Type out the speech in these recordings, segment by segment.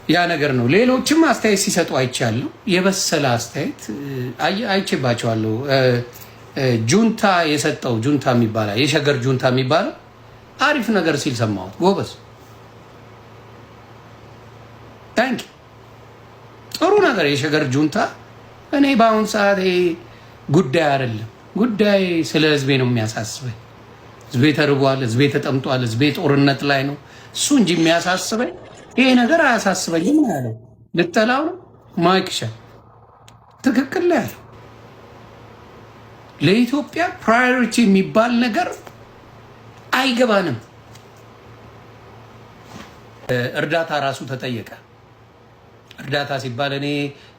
ያ ነገር ነው። ሌሎችም አስተያየት ሲሰጡ አይቻለሁ። የበሰለ አስተያየት አይቼባቸዋለሁ። ጁንታ የሰጠው ጁንታ የሚባለው የሸገር ጁንታ የሚባለው አሪፍ ነገር ሲል ሰማሁት። ጎበዝ ታንክ ጥሩ ነገር የሸገር ጁንታ። እኔ በአሁን ሰዓት ጉዳይ አይደለም፣ ጉዳይ ስለ ህዝቤ ነው የሚያሳስበኝ። ህዝቤ ተርቧል፣ ህዝቤ ተጠምጧል፣ ህዝቤ ጦርነት ላይ ነው። እሱ እንጂ የሚያሳስበኝ ይሄ ነገር አያሳስበኝም። ያለው ልጠላው ነው ማይክሻ ትክክል ላይ ያለው ለኢትዮጵያ ፕራዮሪቲ የሚባል ነገር አይገባንም። እርዳታ ራሱ ተጠየቀ። እርዳታ ሲባል እኔ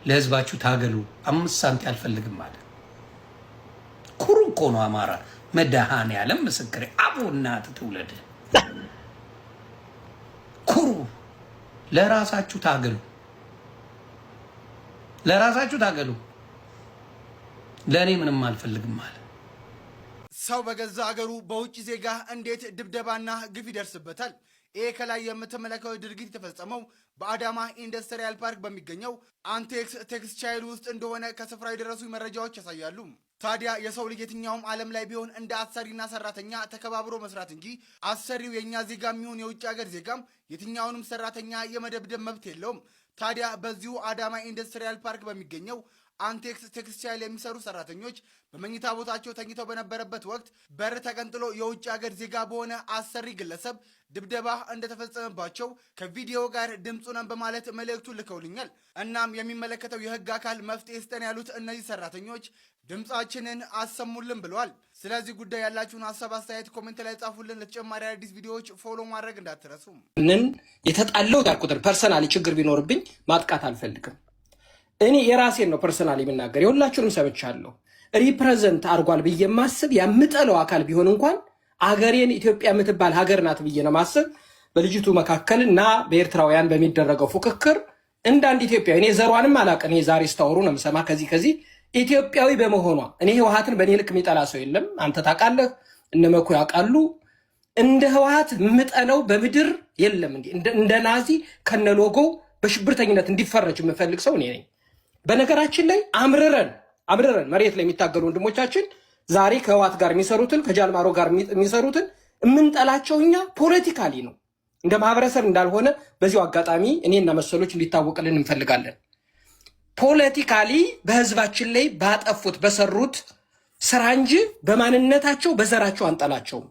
ለህዝባችሁ ታገሉ 5 ሳንቲም አልፈልግም ማለት ኩሩ እኮ ነው። አማራ መድኃኔዓለም ምስክሬ አቡና ትውለድ ኩሩ ለራሳችሁ ታገሉ፣ ለራሳችሁ ታገሉ። ለእኔ ምንም አልፈልግም ማለት ሰው በገዛ ሀገሩ በውጭ ዜጋ እንዴት ድብደባና ግፍ ይደርስበታል? ይሄ ከላይ የምትመለከተው ድርጊት የተፈጸመው በአዳማ ኢንዱስትሪያል ፓርክ በሚገኘው አንቴክስ ቴክስታይል ውስጥ እንደሆነ ከስፍራው የደረሱ መረጃዎች ያሳያሉ። ታዲያ የሰው ልጅ የትኛውም ዓለም ላይ ቢሆን እንደ አሰሪና ሰራተኛ ተከባብሮ መስራት እንጂ አሰሪው የእኛ ዜጋ የሚሆን የውጭ ሀገር ዜጋም የትኛውንም ሰራተኛ የመደብደብ መብት የለውም። ታዲያ በዚሁ አዳማ ኢንዱስትሪያል ፓርክ በሚገኘው አንቴክስ ቴክስታይል የሚሰሩ ሰራተኞች በመኝታ ቦታቸው ተኝተው በነበረበት ወቅት በር ተቀንጥሎ የውጭ ሀገር ዜጋ በሆነ አሰሪ ግለሰብ ድብደባ እንደተፈጸመባቸው ከቪዲዮ ጋር ድምፁ ነን በማለት መልእክቱን ልከውልኛል። እናም የሚመለከተው የህግ አካል መፍትሄ ስጠን ያሉት እነዚህ ሰራተኞች ድምፃችንን አሰሙልን ብለዋል። ስለዚህ ጉዳይ ያላችሁን ሀሳብ አስተያየት ኮሜንት ላይ ጻፉልን። ለተጨማሪ አዲስ ቪዲዮዎች ፎሎ ማድረግ እንዳትረሱ። የተጣለው ቁጥር ፐርሰናሊ ችግር ቢኖርብኝ ማጥቃት አልፈልግም። እኔ የራሴን ነው ፐርሰናሊ የምናገር። የሁላችሁንም ሰምቻለሁ። ሪፕሬዘንት አድርጓል ብዬ ማስብ ያምጠለው አካል ቢሆን እንኳን አገሬን ኢትዮጵያ የምትባል ሀገር ናት ብዬ ነው ማስብ። በልጅቱ መካከል እና በኤርትራውያን በሚደረገው ፉክክር እንደ አንድ ኢትዮጵያዊ እኔ ዘሯንም አላውቅም። እኔ ዛሬ ስታወሩ ነው የምሰማ። ከዚህ ኢትዮጵያዊ በመሆኗ እኔ ህወሓትን በእኔ ልክ የሚጠላ ሰው የለም። አንተ ታውቃለህ፣ እነመኩ ያውቃሉ። እንደ ህወሓት ምጠለው በምድር የለም። እንደ ናዚ ከነሎጎ በሽብርተኝነት እንዲፈረጅ የምፈልግ ሰው እኔ ነኝ። በነገራችን ላይ አምርረን መሬት ላይ የሚታገሉ ወንድሞቻችን ዛሬ ከህወሓት ጋር የሚሰሩትን ከጃልማሮ ጋር የሚሰሩትን የምንጠላቸው እኛ ፖለቲካሊ ነው፣ እንደ ማህበረሰብ እንዳልሆነ በዚሁ አጋጣሚ እኔና መሰሎች እንዲታወቅልን እንፈልጋለን። ፖለቲካሊ በህዝባችን ላይ ባጠፉት በሰሩት ስራ እንጂ በማንነታቸው በዘራቸው አንጠላቸውም።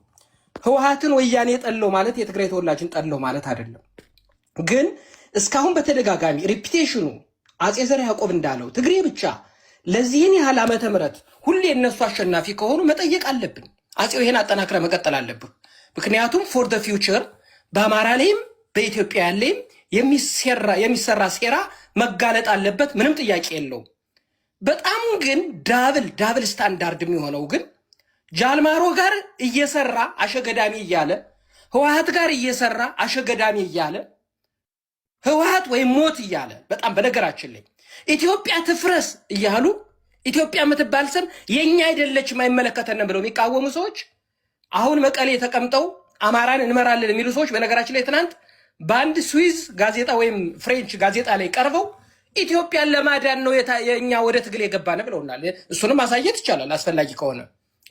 ህወሓትን ወያኔ ጠለው ማለት የትግራይ ተወላጅን ጠለው ማለት አይደለም። ግን እስካሁን በተደጋጋሚ ሪፒቴሽኑ አጼ ዘርዓ ያዕቆብ እንዳለው ትግሬ ብቻ ለዚህን ያህል ዓመተ ምህረት ሁሌ እነሱ አሸናፊ ከሆኑ መጠየቅ አለብን። አጼው ይሄን አጠናክረ መቀጠል አለብን። ምክንያቱም ፎር ዘ ፊውቸር በአማራ ላይም በኢትዮጵያ ላይም የሚሰራ ሴራ መጋለጥ አለበት። ምንም ጥያቄ የለውም። በጣም ግን ዳብል ስታንዳርድ የሚሆነው ግን ጃልማሮ ጋር እየሰራ አሸገዳሚ እያለ ህወሓት ጋር እየሰራ አሸገዳሚ እያለ ህወሓት ወይም ሞት እያለ በጣም በነገራችን ላይ ኢትዮጵያ ትፍረስ እያሉ ኢትዮጵያ የምትባል ስም የኛ አይደለችም አይመለከተንም ብለው የሚቃወሙ ሰዎች አሁን መቀሌ ተቀምጠው አማራን እንመራለን የሚሉ ሰዎች በነገራችን ላይ ትናንት በአንድ ስዊዝ ጋዜጣ ወይም ፍሬንች ጋዜጣ ላይ ቀርበው ኢትዮጵያን ለማዳን ነው የኛ ወደ ትግል የገባነ ብለውናል። እሱንም ማሳየት ይቻላል አስፈላጊ ከሆነ።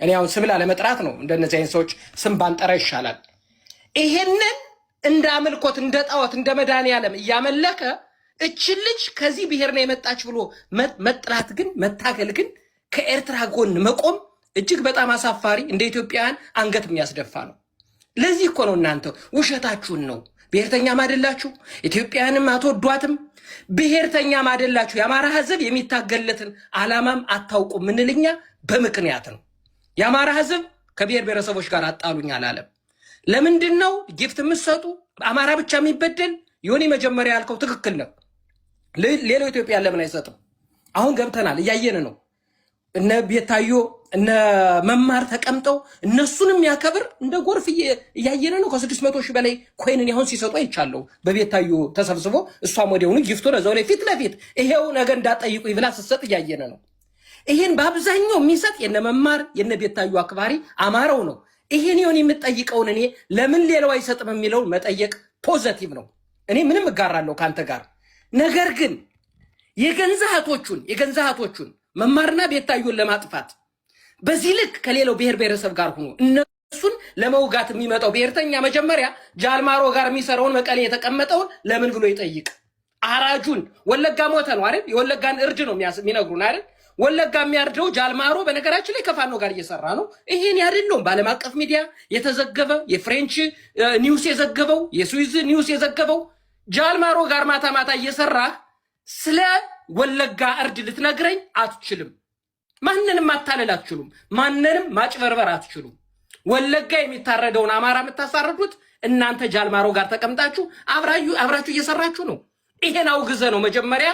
እኔ አሁን ስም ላለመጥራት ነው፣ እንደነዚህ አይነት ሰዎች ስም ባንጠራ ይሻላል። ይሄንን እንደ አምልኮት እንደ ጣዖት እንደ መድኃኔዓለም እያመለከ እችን ልጅ ከዚህ ብሔር ነው የመጣች ብሎ መጥራት ግን መታገል ግን ከኤርትራ ጎን መቆም እጅግ በጣም አሳፋሪ፣ እንደ ኢትዮጵያውያን አንገት የሚያስደፋ ነው። ለዚህ እኮ ነው እናንተ ውሸታችሁን ነው። ብሔርተኛም አይደላችሁ፣ ኢትዮጵያውያንም አትወዷትም፣ ብሔርተኛም አይደላችሁ። የአማራ ህዝብ የሚታገለትን ዓላማም አታውቁም። ምንልኛ በምክንያት ነው። የአማራ ህዝብ ከብሔር ብሔረሰቦች ጋር አጣሉኝ አላለም። ለምንድን ነው ጊፍት የምትሰጡ? አማራ ብቻ የሚበደል ዮኒ መጀመሪያ ያልከው ትክክል ነው። ሌላው ኢትዮጵያ ለምን አይሰጥም? አሁን ገብተናል፣ እያየን ነው። እነ ቤታዮ እነ መማር ተቀምጠው እነሱንም ያከብር እንደ ጎርፍ እያየን ነው። ከ600 ሺህ በላይ ኮይንን ያሁን ሲሰጡ አይቻለሁ። በቤታዮ ተሰብስቦ እሷም ወዲያውኑ ጊፍቱ ነው ዘው ላይ ፊት ለፊት ይሄው ነገ እንዳጠይቁ ይብላ ስትሰጥ እያየን ነው። ይሄን በአብዛኛው የሚሰጥ የነ መማር የነ ቤታዮ አክባሪ አማራው ነው። ይሄን ይሁን የምጠይቀውን እኔ ለምን ሌላው አይሰጥም የሚለው መጠየቅ ፖዚቲቭ ነው። እኔ ምንም እጋራለሁ ካንተ ጋር ነገር ግን የገንዘሃቶቹን መማርና ቤታዩን ለማጥፋት በዚህ ልክ ከሌላው ብሔር ብሔረሰብ ጋር ሆኖ እነሱን ለመውጋት የሚመጣው ብሔርተኛ መጀመሪያ ጃልማሮ ጋር የሚሰራውን መቀሌ የተቀመጠውን ለምን ብሎ ይጠይቅ። አራጁን ወለጋ ሞተ ነው አይደል? የወለጋን እርድ ነው የሚነግሩን አይደል? ወለጋ የሚያርደው ጃልማሮ በነገራችን ላይ ከፋኖ ጋር እየሰራ ነው። ይሄን ያደለውም በዓለም አቀፍ ሚዲያ የተዘገበ የፍሬንች ኒውስ የዘገበው የስዊዝ ኒውስ የዘገበው ጃልማሮ ጋር ማታ ማታ እየሰራ ስለ ወለጋ እርድ ልትነግረኝ አትችልም። ማንንም ማታለል አትችሉም። ማንንም ማጭበርበር አትችሉም። ወለጋ የሚታረደውን አማራ የምታሳርዱት እናንተ ጃልማሮ ጋር ተቀምጣችሁ አብራችሁ እየሰራችሁ ነው። ይሄን አውግዘ ነው መጀመሪያ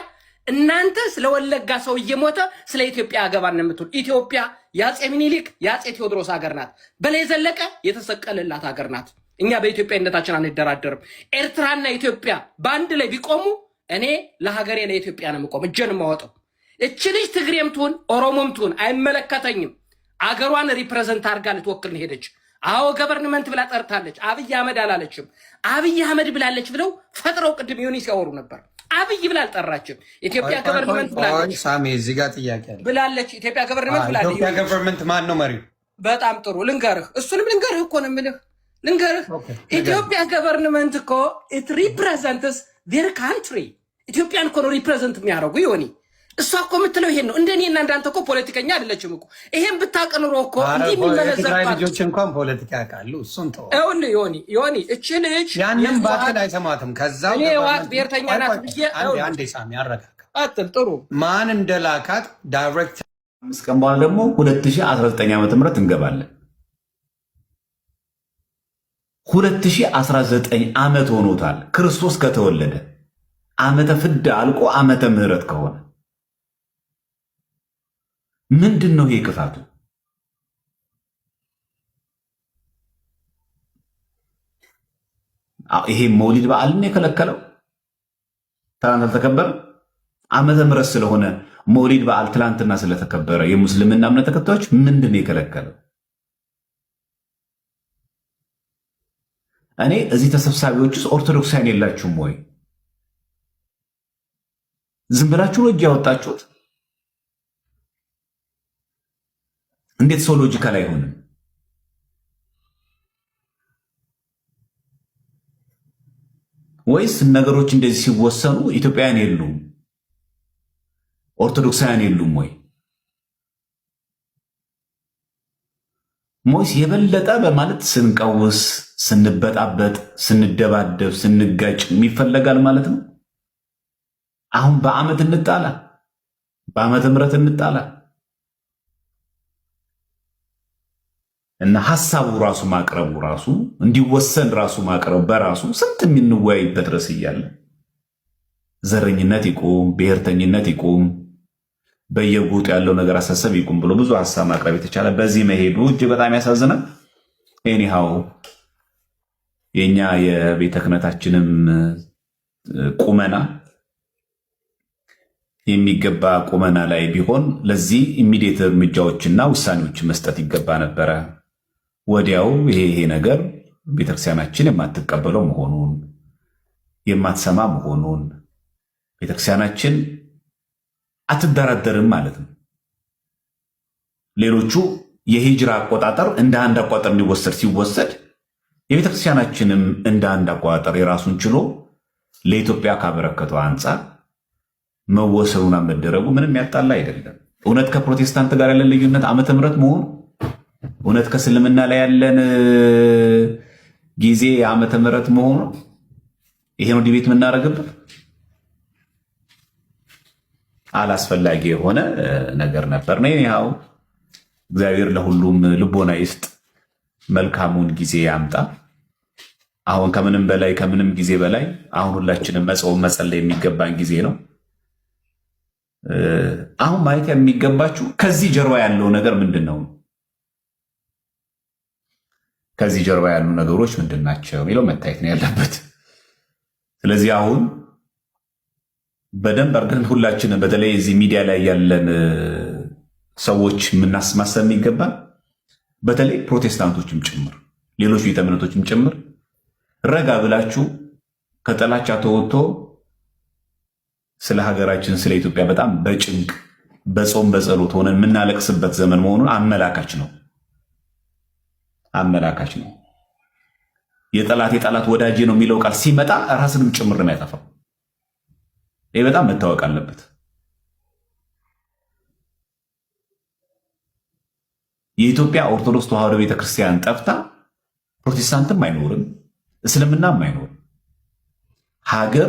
እናንተ ስለ ወለጋ ሰው እየሞተ ስለ ኢትዮጵያ አገባን የምትሉ። ኢትዮጵያ የአፄ ሚኒሊክ የአፄ ቴዎድሮስ ሀገር ናት። በላይ ዘለቀ የተሰቀለላት ሀገር ናት። እኛ በኢትዮጵያነታችን አንደራደርም። ኤርትራና ኢትዮጵያ በአንድ ላይ ቢቆሙ እኔ ለሀገሬ ለኢትዮጵያ ነው የምቆም፣ እጄን የማወጣው። እቺ ልጅ ትግሬም ትሁን ኦሮሞም ትሁን አይመለከተኝም። አገሯን ሪፕሬዘንት አድርጋ ልትወክል ሄደች። አዎ ገቨርንመንት ብላ ጠርታለች። አብይ አህመድ አላለችም። አብይ አህመድ ብላለች ብለው ፈጥረው ቅድም ዮኒ ሲያወሩ ነበር። አብይ ብላ አልጠራችም። ኢትዮጵያ ገቨርንመንት ብላለች። ሳሚ እዚህ ጋር ጥያቄ አለ ብላለች። ኢትዮጵያ ገቨርንመንት ብላለች። ኢትዮጵያ ገቨርንመንት ማን ነው መሪው? በጣም ጥሩ ልንገርህ፣ እሱንም ልንገርህ እኮ ነው የምልህ። ልንገርህ ኢትዮጵያ ገቨርንመንት እኮ ኢት ሪፕሬዘንትስ ዴር ካንትሪ። ኢትዮጵያን እኮ ነው ሪፕሬዘንት የሚያደርጉ ዮኒ። እሷ እኮ የምትለው ይሄን ነው። እንደኔ እና እንዳንተ እኮ ፖለቲከኛ አይደለችም እኮ። ይሄን ብታውቅ ኑሮ እኮ እንዲህ የሚመለዘባት ልጆች እንኳን ፖለቲካ ያውቃሉ። እሱን ተው። ይኸውልህ ዮኒ እቺ ልጅ ያንን ባትል አይሰማትም። ከዛው እኔ ዋት ብሔርተኛ ናት ብዬ አንዴ ሳሚ አረጋጋ አትል። ጥሩ ማን እንደላካት ዳይሬክት 5 ቀን በኋላ ደግሞ 2019 ዓመተ ምህረት እንገባለን። 2019 ዓመት ሆኖታል ክርስቶስ ከተወለደ። ዓመተ ፍዳ አልቆ ዓመተ ምህረት ከሆነ ምንድን ነው ይሄ ክፋቱ? ይሄ መውሊድ በዓልን የከለከለው ትናንት አልተከበረም። ዓመተ ምህረት ስለሆነ መውሊድ በዓል ትላንትና ስለተከበረ የሙስልምና እምነት ተከታዮች ምንድን ነው የከለከለው? እኔ እዚህ ተሰብሳቢዎች ውስጥ ኦርቶዶክሳውያን የላችሁም ወይ? ዝም ብላችሁ እጅ ያወጣችሁት? እንዴት ሰው ሎጂካል አይሆንም? ወይስ ነገሮች እንደዚህ ሲወሰኑ ኢትዮጵያውያን የሉም ኦርቶዶክሳውያን የሉም ወይ? ሞይስ የበለጠ በማለት ስንቀውስ፣ ስንበጣበጥ፣ ስንደባደብ፣ ስንጋጭ ይፈለጋል ማለት ነው። አሁን በዓመት እንጣላ፣ በዓመተ ምህረት እንጣላ እና ሐሳቡ ራሱ ማቅረቡ ራሱ እንዲወሰን ራሱ ማቅረቡ በራሱ ስንት የምንወያይበት ርዕስ እያለ ዘረኝነት ይቁም፣ ብሔርተኝነት ይቁም፣ በየጉጥ ያለው ነገር አሳሰብ ይቁም ብሎ ብዙ ሐሳብ ማቅረብ የተቻለ በዚህ መሄዱ እጅግ በጣም ያሳዝናል። ኤኒሃው የኛ የቤተ ክህነታችንም ቁመና የሚገባ ቁመና ላይ ቢሆን ለዚህ ኢሚዲየት እርምጃዎችና ውሳኔዎች መስጠት ይገባ ነበረ። ወዲያው ይሄ ነገር ቤተክርስቲያናችን የማትቀበለው መሆኑን የማትሰማ መሆኑን ቤተክርስቲያናችን አትደራደርም ማለት ነው። ሌሎቹ የሂጅራ አቆጣጠር እንደ አንድ አቆጣጠር እንዲወሰድ ሲወሰድ የቤተክርስቲያናችንም እንደ አንድ አቆጣጠር የራሱን ችሎ ለኢትዮጵያ ካበረከተው አንጻር መወሰኑና መደረጉ ምንም ያጣላ አይደለም። እውነት ከፕሮቴስታንት ጋር ያለን ልዩነት ዓመተ ምህረት መሆኑ፣ እውነት ከእስልምና ላይ ያለን ጊዜ ዓመተ ምህረት መሆኑ ይሄ ነው ዲቤት የምናደርግበት። አላስፈላጊ የሆነ ነገር ነበር ነው። ይኸው እግዚአብሔር ለሁሉም ልቦና ይስጥ፣ መልካሙን ጊዜ ያምጣ። አሁን ከምንም ጊዜ በላይ አሁን ሁላችንም መጾም መጸለይ የሚገባን ጊዜ ነው። አሁን ማየት የሚገባችሁ ከዚህ ጀርባ ያለው ነገር ምንድን ነው? ከዚህ ጀርባ ያሉ ነገሮች ምንድን ናቸው የሚለው መታየት ነው ያለበት። ስለዚህ አሁን በደንብ አድርገን ሁላችንም በተለይ እዚህ ሚዲያ ላይ ያለን ሰዎች ማሰብ የሚገባን በተለይ ፕሮቴስታንቶችም ጭምር ሌሎች ቤተ እምነቶችም ጭምር ረጋ ብላችሁ ከጥላቻ ተወጥቶ ስለ ሀገራችን ስለ ኢትዮጵያ በጣም በጭንቅ በጾም በጸሎት ሆነን የምናለቅስበት ዘመን መሆኑን አመላካች ነው። የጠላት ወዳጄ ነው የሚለው ቃል ሲመጣ ራስንም ጭምር ነው ያጠፋው። ይህ በጣም መታወቅ አለበት። የኢትዮጵያ ኦርቶዶክስ ተዋሕዶ ቤተክርስቲያን ጠፍታ ፕሮቴስታንትም አይኖርም፣ እስልምናም አይኖርም። ሀገር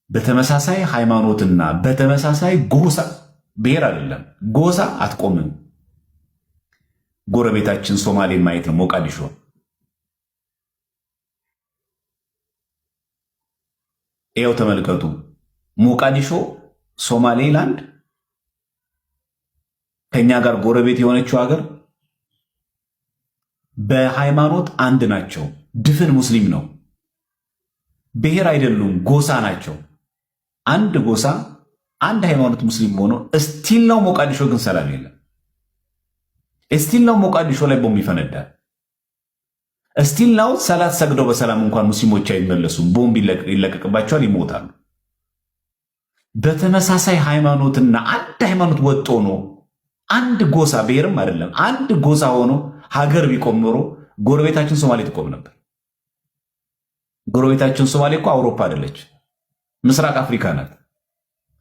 በተመሳሳይ ሃይማኖትና በተመሳሳይ ጎሳ ብሔር አይደለም ጎሳ አትቆምም። ጎረቤታችን ሶማሌን ማየት ነው። ሞቃዲሾ ይኸው ተመልከቱ። ሞቃዲሾ ሶማሌላንድ ከኛ ጋር ጎረቤት የሆነችው ሀገር በሃይማኖት አንድ ናቸው። ድፍን ሙስሊም ነው። ብሔር አይደሉም፣ ጎሳ ናቸው። አንድ ጎሳ አንድ ሃይማኖት ሙስሊም ሆኖ እስቲል ነው። ሞቃዲሾ ግን ሰላም የለም። እስቲል ነው ሞቃዲሾ ላይ ቦምብ ይፈነዳል። እስቲል ነው ሰላት ሰግደው በሰላም እንኳን ሙስሊሞች አይመለሱም። ቦምብ ይለቀቅባቸዋል፣ ይሞታሉ። በተመሳሳይ ሃይማኖትና አንድ ሃይማኖት ወጦ ነው አንድ ጎሳ ብሔርም አይደለም አንድ ጎሳ ሆኖ ሀገር ቢቆም ኖሮ ጎረቤታችን ሶማሌ ትቆም ነበር። ጎረቤታችን ሶማሌ እኮ አውሮፓ አይደለች፣ ምስራቅ አፍሪካ ናት፣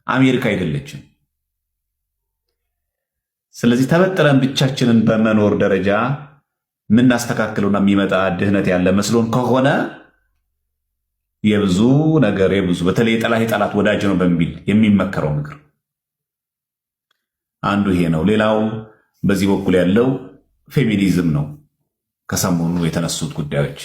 አሜሪካ አይደለችም። ስለዚህ ተበጥረን ብቻችንን በመኖር ደረጃ የምናስተካክለውና የሚመጣ ድህነት ያለ መስሎን ከሆነ የብዙ በተለይ የጠላት ወዳጅ ነው በሚል የሚመከረው ምክር አንዱ ይሄ ነው። ሌላው በዚህ በኩል ያለው ፌሚኒዝም ነው። ከሰሞኑ የተነሱት ጉዳዮች